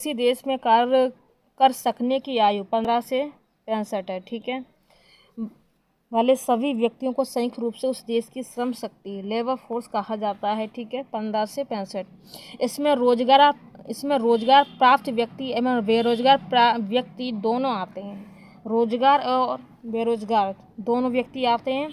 किसी देश में कार्य कर सकने की आयु 15 से 65 है, ठीक है, वाले सभी व्यक्तियों को संयुक्त रूप से उस देश की श्रम शक्ति लेबर फोर्स कहा जाता है, ठीक है। 15 से 65 इसमें रोजगार प्राप्त व्यक्ति एवं बेरोजगार व्यक्ति दोनों आते हैं। रोजगार और बेरोजगार दोनों व्यक्ति आते हैं।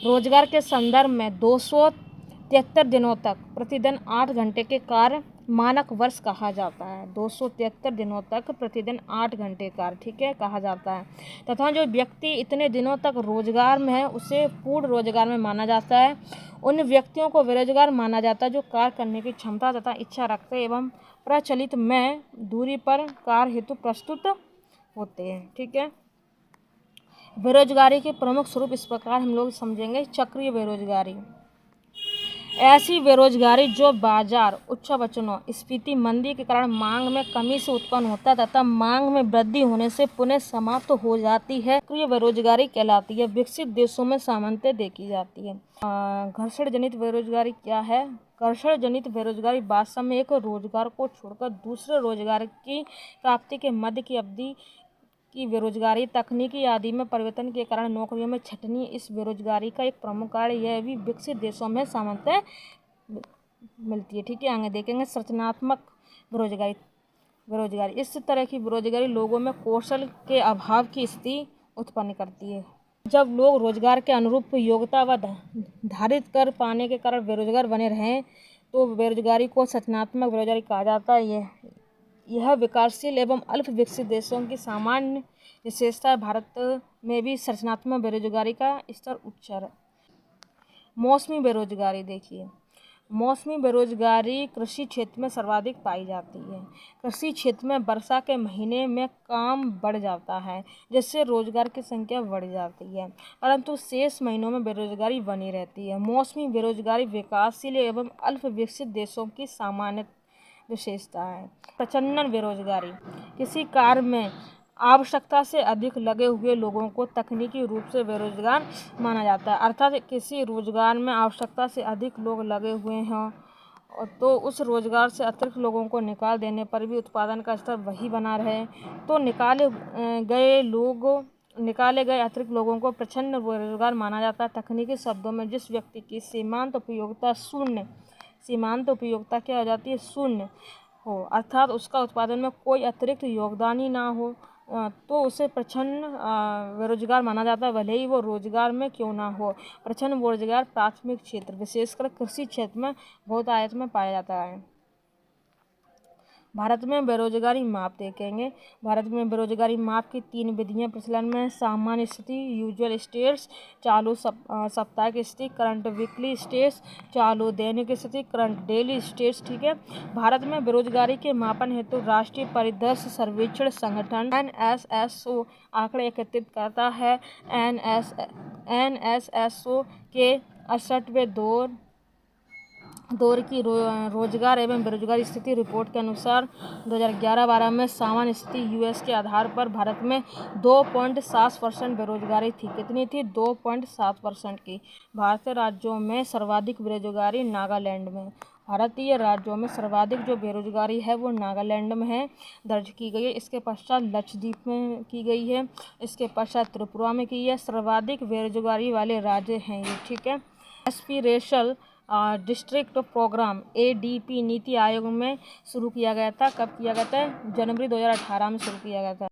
रोजगार के संदर्भ में 273 दिनों तक प्रतिदिन 8 घंटे के कार्य मानक वर्ष कहा जाता है। 273 दिनों तक प्रतिदिन 8 घंटे कार्य, ठीक है, कहा जाता है। तथा जो व्यक्ति इतने दिनों तक रोजगार में है उसे पूर्ण रोजगार में माना जाता है। उन व्यक्तियों को बेरोजगार माना जाता है जो कार्य करने की क्षमता तथा इच्छा रखते एवं प्रचलित में दूरी पर कार्य हेतु प्रस्तुत होते हैं, ठीक है। बेरोजगारी के प्रमुख स्वरूप इस प्रकार हम लोग समझेंगे। चक्रीय बेरोजगारी, ऐसी बेरोजगारी जो बाजार उच्छावचनों स्फीति मंदी के कारण मांग में कमी से उत्पन्न होता तथा मांग में वृद्धि होने से पुनः समाप्त हो जाती है, सक्रिय बेरोजगारी कहलाती है। विकसित देशों में सामान्यतः देखी जाती है। घर्षण जनित बेरोजगारी क्या है? घर्षण जनित बेरोजगारी वास्तव में एक रोजगार को छोड़कर दूसरे रोजगार की प्राप्ति के मध्य की अवधि की बेरोजगारी, तकनीकी आदि में परिवर्तन के कारण नौकरियों में छंटनी इस बेरोजगारी का एक प्रमुख कारण यह भी विकसित देशों में सामान्यतः मिलती है, ठीक है। आगे देखेंगे संरचनात्मक बेरोजगारी इस तरह की बेरोजगारी लोगों में कौशल के अभाव की स्थिति उत्पन्न करती है। जब लोग रोजगार के अनुरूप योग्यता व धारित कर पाने के कारण बेरोजगार बने रहें तो बेरोजगारी को संरचनात्मक बेरोजगारी कहा जाता है। यह विकासशील एवं अल्प विकसित देशों की सामान्य विशेषता है। भारत में भी संरचनात्मक बेरोजगारी का स्तर उच्च है। मौसमी बेरोजगारी देखिए, मौसमी बेरोजगारी कृषि क्षेत्र में सर्वाधिक पाई जाती है। कृषि क्षेत्र में वर्षा के महीने में काम बढ़ जाता है जिससे रोजगार की संख्या बढ़ जाती है, परंतु शेष महीनों में बेरोजगारी बनी रहती है। मौसमी बेरोजगारी विकासशील एवं अल्प विकसित देशों की सामान्य विशेषता है। प्रच्छन्न बेरोजगारी, किसी कार्य में आवश्यकता से अधिक लगे हुए लोगों को तकनीकी रूप से बेरोजगार माना जाता है। अर्थात किसी रोजगार में आवश्यकता से अधिक लोग लगे हुए हैं तो उस रोजगार से अतिरिक्त लोगों को निकाल देने पर भी उत्पादन का स्तर वही बना रहे तो निकाले गए अतिरिक्त लोगों को प्रच्छन्न बेरोजगार माना जाता है। तकनीकी शब्दों में जिस व्यक्ति की सीमांत उपयोगिता क्या हो जाती है? शून्य हो, अर्थात उसका उत्पादन में कोई अतिरिक्त योगदान ही ना हो तो उसे प्रच्छन्न बेरोजगार माना जाता है, भले ही वो रोजगार में क्यों ना हो। प्रच्छन्न बेरोजगार प्राथमिक क्षेत्र विशेषकर कृषि क्षेत्र में बहुत आयत में पाया जाता है। भारत में बेरोजगारी माप देखेंगे। भारत में बेरोजगारी माप की 3 विधियां प्रचलन में: सामान्य स्थिति यूजुअल स्टेट्स, चालू साप्ताहिक स्थिति करंट वीकली स्टेट्स, चालू दैनिक स्थिति करंट डेली स्टेट्स, ठीक है। भारत में बेरोजगारी के मापन हेतु राष्ट्रीय परिदृश्य सर्वेक्षण संगठन NSSO आंकड़े एकत्रित करता है। NSSO के 68वें दौर की रोजगार एवं बेरोजगारी स्थिति रिपोर्ट के अनुसार 2011-12 में सामान्य स्थिति यूएस के आधार पर भारत में 2.7% बेरोजगारी थी। कितनी थी? 2.7% की। भारतीय राज्यों में सर्वाधिक बेरोजगारी नागालैंड में। भारतीय राज्यों में सर्वाधिक जो बेरोजगारी है वो नागालैंड में है, दर्ज की गई है। इसके पश्चात लक्षद्वीप में की गई है, इसके पश्चात त्रिपुरा में की है। सर्वाधिक बेरोजगारी वाले राज्य हैं ये, ठीक है। Aspirational district programme ADP NITI Aayog में शुरू किया गया था। कब किया गया था? जनवरी 2018 में शुरू किया गया था।